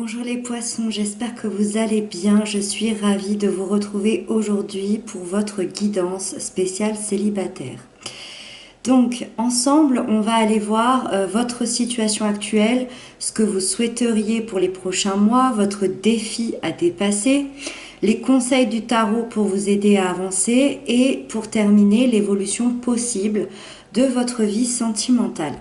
Bonjour les poissons, j'espère que vous allez bien. Je suis ravie de vous retrouver aujourd'hui pour votre guidance spéciale célibataire. Donc, ensemble, on va aller voir votre situation actuelle, ce que vous souhaiteriez pour les prochains mois, votre défi à dépasser, les conseils du tarot pour vous aider à avancer et pour terminer, l'évolution possible de votre vie sentimentale.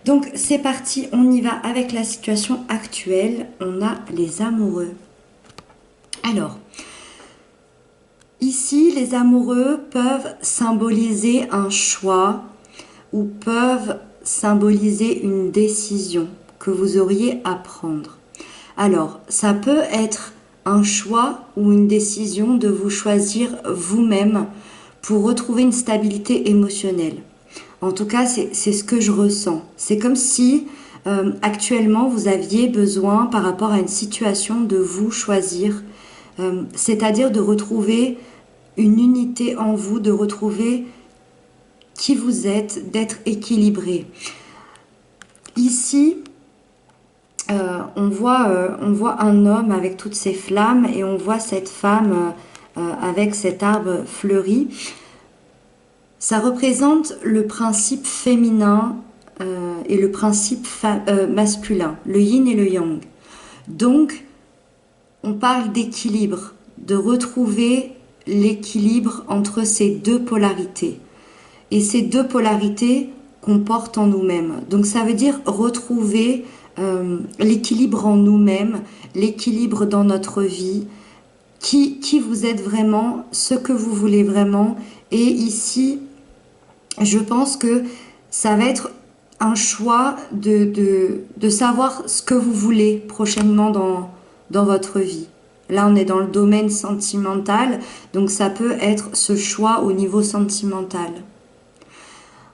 Donc c'est parti, on y va avec la situation actuelle. On a les amoureux. Alors, ici, les amoureux peuvent symboliser un choix ou peuvent symboliser une décision que vous auriez à prendre. Alors, ça peut être un choix ou une décision de vous choisir vous-même pour retrouver une stabilité émotionnelle. En tout cas, c'est ce que je ressens. C'est comme si actuellement vous aviez besoin par rapport à une situation de vous choisir, c'est-à-dire de retrouver une unité en vous, de retrouver qui vous êtes, d'être équilibré. Ici, on voit un homme avec toutes ses flammes et on voit cette femme avec cet arbre fleuri. Ça représente le principe féminin et le principe masculin, le yin et le yang. Donc, on parle d'équilibre, de retrouver l'équilibre entre ces deux polarités. Et ces deux polarités qu'on porte en nous-mêmes. Donc, ça veut dire retrouver l'équilibre en nous-mêmes, l'équilibre dans notre vie, qui vous êtes vraiment, ce que vous voulez vraiment. Et ici, je pense que ça va être un choix de savoir ce que vous voulez prochainement dans votre vie. Là, on est dans le domaine sentimental, donc ça peut être ce choix au niveau sentimental.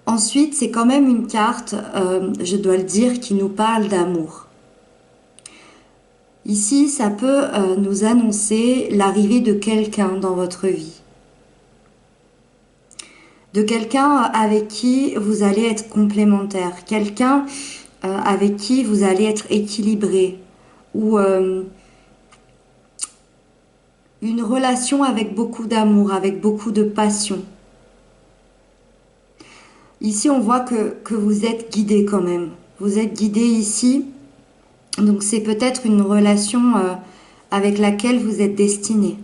Ensuite, c'est quand même une carte, je dois le dire, qui nous parle d'amour. Ici, ça peut nous annoncer l'arrivée de quelqu'un dans votre vie. De quelqu'un avec qui vous allez être complémentaire, quelqu'un avec qui vous allez être équilibré, ou une relation avec beaucoup d'amour, avec beaucoup de passion. Ici, on voit que vous êtes guidé quand même. Vous êtes guidé ici, donc c'est peut-être une relation avec laquelle vous êtes destiné.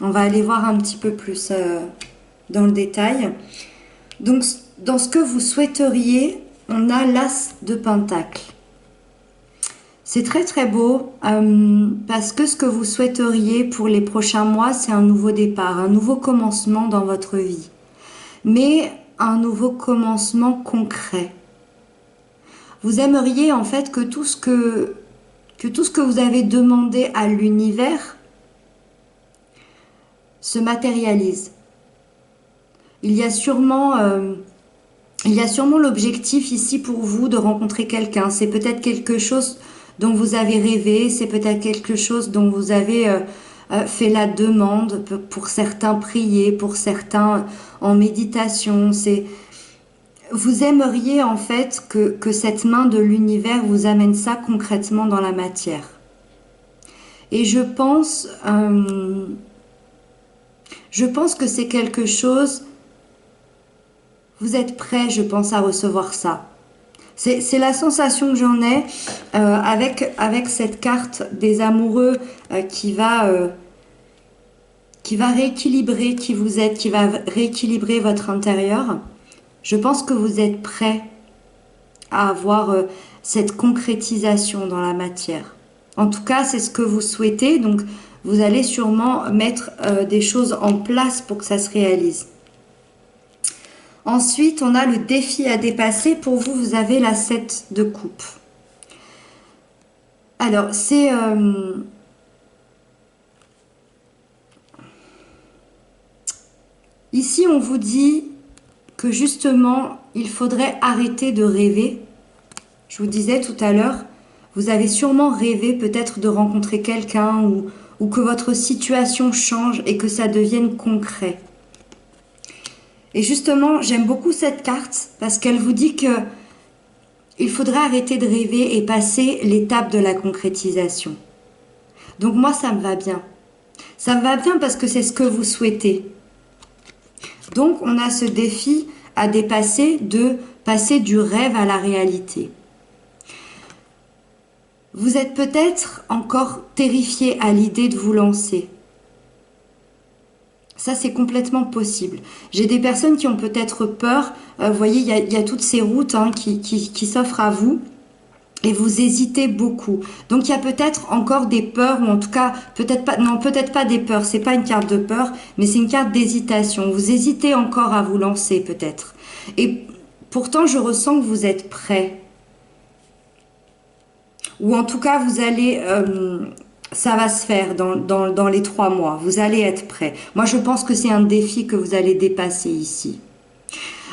On va aller voir un petit peu plus dans le détail. Donc, dans ce que vous souhaiteriez, on a l'as de Pentacle. C'est très très beau parce que ce que vous souhaiteriez pour les prochains mois, c'est un nouveau départ, un nouveau commencement dans votre vie. Mais un nouveau commencement concret. Vous aimeriez en fait que tout ce que vous avez demandé à l'univers se matérialise. Il y a sûrement l'objectif ici pour vous de rencontrer quelqu'un. C'est peut-être quelque chose dont vous avez rêvé, c'est peut-être quelque chose dont vous avez fait la demande, pour certains prier, pour certains en méditation. Vous aimeriez en fait que cette main de l'univers vous amène ça concrètement dans la matière. Et je pense que c'est quelque chose. Vous êtes prêt, je pense, à recevoir ça. C'est la sensation que j'en ai avec cette carte des amoureux qui va rééquilibrer qui vous êtes, qui va rééquilibrer votre intérieur. Je pense que vous êtes prêt à avoir cette concrétisation dans la matière. En tout cas, c'est ce que vous souhaitez, donc vous allez sûrement mettre des choses en place pour que ça se réalise. Ensuite, on a le défi à dépasser. Pour vous, vous avez la 7 de coupe. Alors, c'est... Ici, on vous dit que justement, il faudrait arrêter de rêver. Je vous disais tout à l'heure, vous avez sûrement rêvé peut-être de rencontrer quelqu'un ou que votre situation change et que ça devienne concret. Et justement, j'aime beaucoup cette carte parce qu'elle vous dit que il faudra arrêter de rêver et passer l'étape de la concrétisation. Donc moi, ça me va bien. Ça me va bien parce que c'est ce que vous souhaitez. Donc on a ce défi à dépasser de passer du rêve à la réalité. Vous êtes peut-être encore terrifié à l'idée de vous lancer. Ça, c'est complètement possible. J'ai des personnes qui ont peut-être peur. Vous voyez, il y a toutes ces routes qui s'offrent à vous et vous hésitez beaucoup. Donc, il y a peut-être encore des peurs, ou en tout cas, peut-être pas des peurs. C'est pas une carte de peur, mais c'est une carte d'hésitation. Vous hésitez encore à vous lancer, peut-être. Et pourtant, je ressens que vous êtes prêt. Ou en tout cas, vous allez, ça va se faire dans les 3 mois. Vous allez être prêt. Moi, je pense que c'est un défi que vous allez dépasser ici.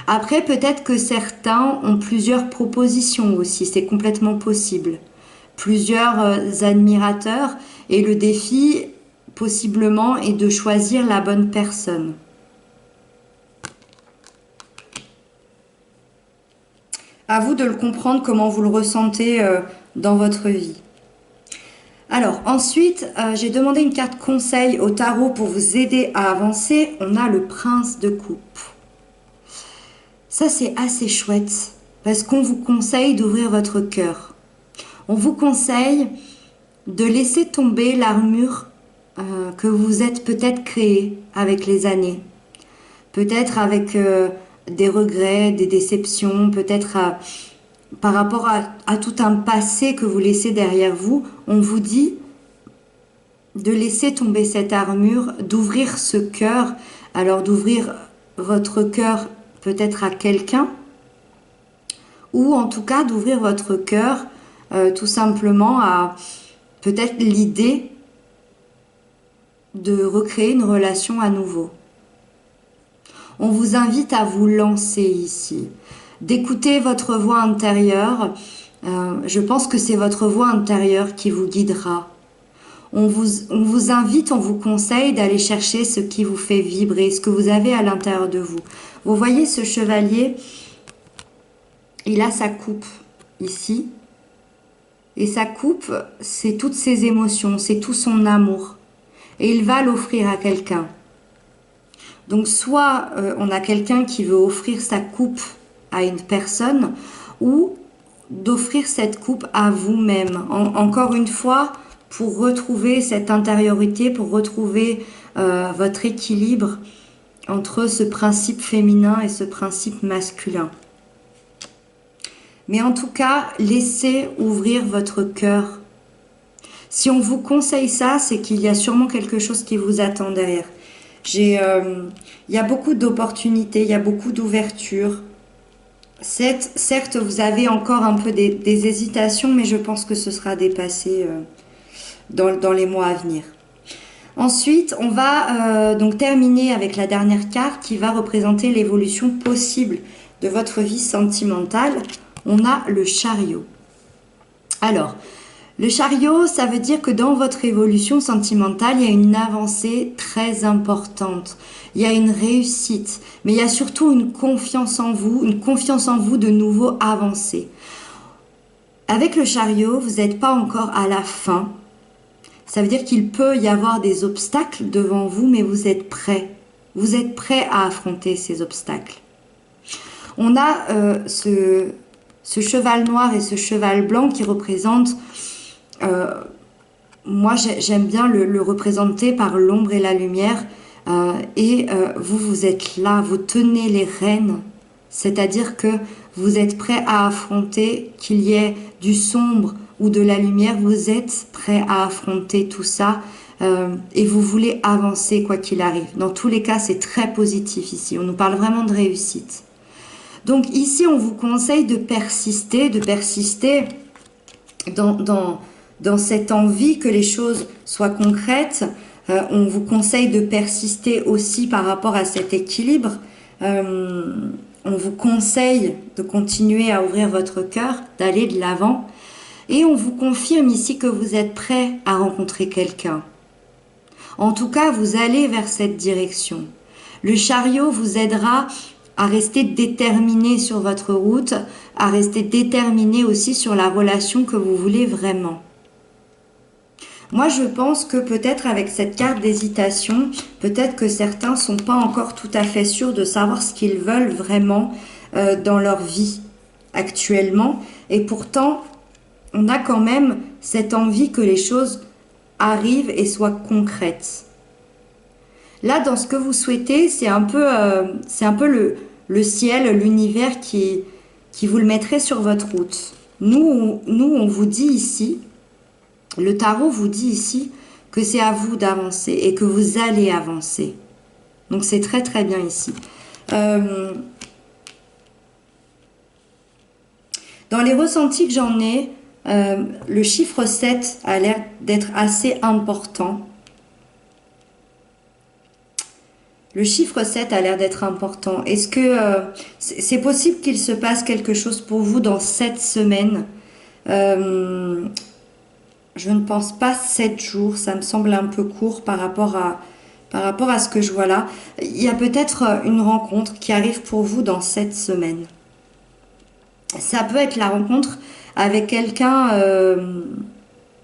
Après, peut-être que certains ont plusieurs propositions aussi. C'est complètement possible. Plusieurs admirateurs. Et le défi, possiblement, est de choisir la bonne personne. À vous de le comprendre comment vous le ressentez dans votre vie. Alors ensuite, j'ai demandé une carte conseil au tarot pour vous aider à avancer. On a le prince de coupe. Ça, c'est assez chouette parce qu'on vous conseille d'ouvrir votre cœur. On vous conseille de laisser tomber l'armure que vous êtes peut-être créée avec les années. Peut-être avec des regrets, des déceptions, peut-être par rapport à tout un passé que vous laissez derrière vous. On vous dit de laisser tomber cette armure, d'ouvrir ce cœur, alors d'ouvrir votre cœur peut-être à quelqu'un, ou en tout cas d'ouvrir votre cœur tout simplement à peut-être l'idée de recréer une relation à nouveau. On vous invite à vous lancer ici, d'écouter votre voix intérieure. Je pense que c'est votre voix intérieure qui vous guidera. On vous invite, on vous conseille d'aller chercher ce qui vous fait vibrer, ce que vous avez à l'intérieur de vous. Vous voyez ce chevalier, il a sa coupe ici. Et sa coupe, c'est toutes ses émotions, c'est tout son amour. Et il va l'offrir à quelqu'un. Donc soit on a quelqu'un qui veut offrir sa coupe à une personne, ou d'offrir cette coupe à vous-même. Encore une fois, pour retrouver cette intériorité, pour retrouver votre équilibre entre ce principe féminin et ce principe masculin. Mais en tout cas, laissez ouvrir votre cœur. Si on vous conseille ça, c'est qu'il y a sûrement quelque chose qui vous attend derrière. Il y a beaucoup d'opportunités, il y a beaucoup d'ouverture. Certes, vous avez encore un peu des hésitations, mais je pense que ce sera dépassé dans les mois à venir. Ensuite, on va donc terminer avec la dernière carte qui va représenter l'évolution possible de votre vie sentimentale. On a le chariot. Alors, le chariot, ça veut dire que dans votre évolution sentimentale, il y a une avancée très importante. Il y a une réussite, mais il y a surtout une confiance en vous de nouveau avancée. Avec le chariot, vous n'êtes pas encore à la fin. Ça veut dire qu'il peut y avoir des obstacles devant vous, mais vous êtes prêt. Vous êtes prêt à affronter ces obstacles. On a ce cheval noir et ce cheval blanc qui représentent... moi, j'aime bien le représenter par l'ombre et la lumière. Vous êtes là, vous tenez les rênes. C'est-à-dire que vous êtes prêt à affronter qu'il y ait du sombre ou de la lumière. Vous êtes prêt à affronter tout ça et vous voulez avancer quoi qu'il arrive. Dans tous les cas, c'est très positif ici. On nous parle vraiment de réussite. Donc ici, on vous conseille de persister dans cette envie que les choses soient concrètes. On vous conseille de persister aussi par rapport à cet équilibre. On vous conseille de continuer à ouvrir votre cœur, d'aller de l'avant. Et on vous confirme ici que vous êtes prêt à rencontrer quelqu'un. En tout cas, vous allez vers cette direction. Le chariot vous aidera à rester déterminé sur votre route, à rester déterminé aussi sur la relation que vous voulez vraiment. Moi, je pense que peut-être avec cette carte d'hésitation, peut-être que certains sont pas encore tout à fait sûrs de savoir ce qu'ils veulent vraiment dans leur vie actuellement. Et pourtant, on a quand même cette envie que les choses arrivent et soient concrètes. Là, dans ce que vous souhaitez, c'est un peu le ciel, l'univers qui vous le mettrait sur votre route. Nous, on vous dit ici, le tarot vous dit ici que c'est à vous d'avancer et que vous allez avancer. Donc c'est très très bien ici. Dans les ressentis que j'en ai, le chiffre 7 a l'air d'être assez important. Le chiffre 7 a l'air d'être important. Est-ce que c'est possible qu'il se passe quelque chose pour vous dans cette semaine? Je ne pense pas 7 jours, ça me semble un peu court par rapport à ce que je vois là. Il y a peut-être une rencontre qui arrive pour vous dans cette semaine. Ça peut être la rencontre avec quelqu'un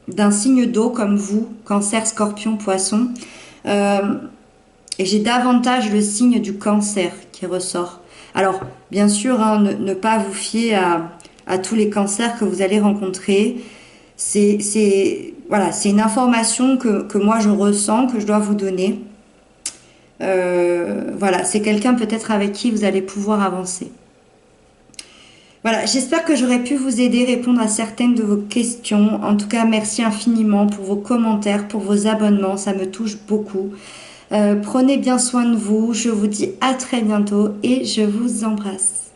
d'un signe d'eau comme vous, Cancer, Scorpion, Poisson. Et j'ai davantage le signe du Cancer qui ressort. Alors, bien sûr, hein, ne pas vous fier à tous les cancers que vous allez rencontrer. Voilà, c'est une information que moi je ressens, que je dois vous donner. Voilà, c'est quelqu'un peut-être avec qui vous allez pouvoir avancer. Voilà, j'espère que j'aurais pu vous aider, répondre à certaines de vos questions. En tout cas, merci infiniment pour vos commentaires, pour vos abonnements, ça me touche beaucoup. Prenez bien soin de vous, je vous dis à très bientôt et je vous embrasse.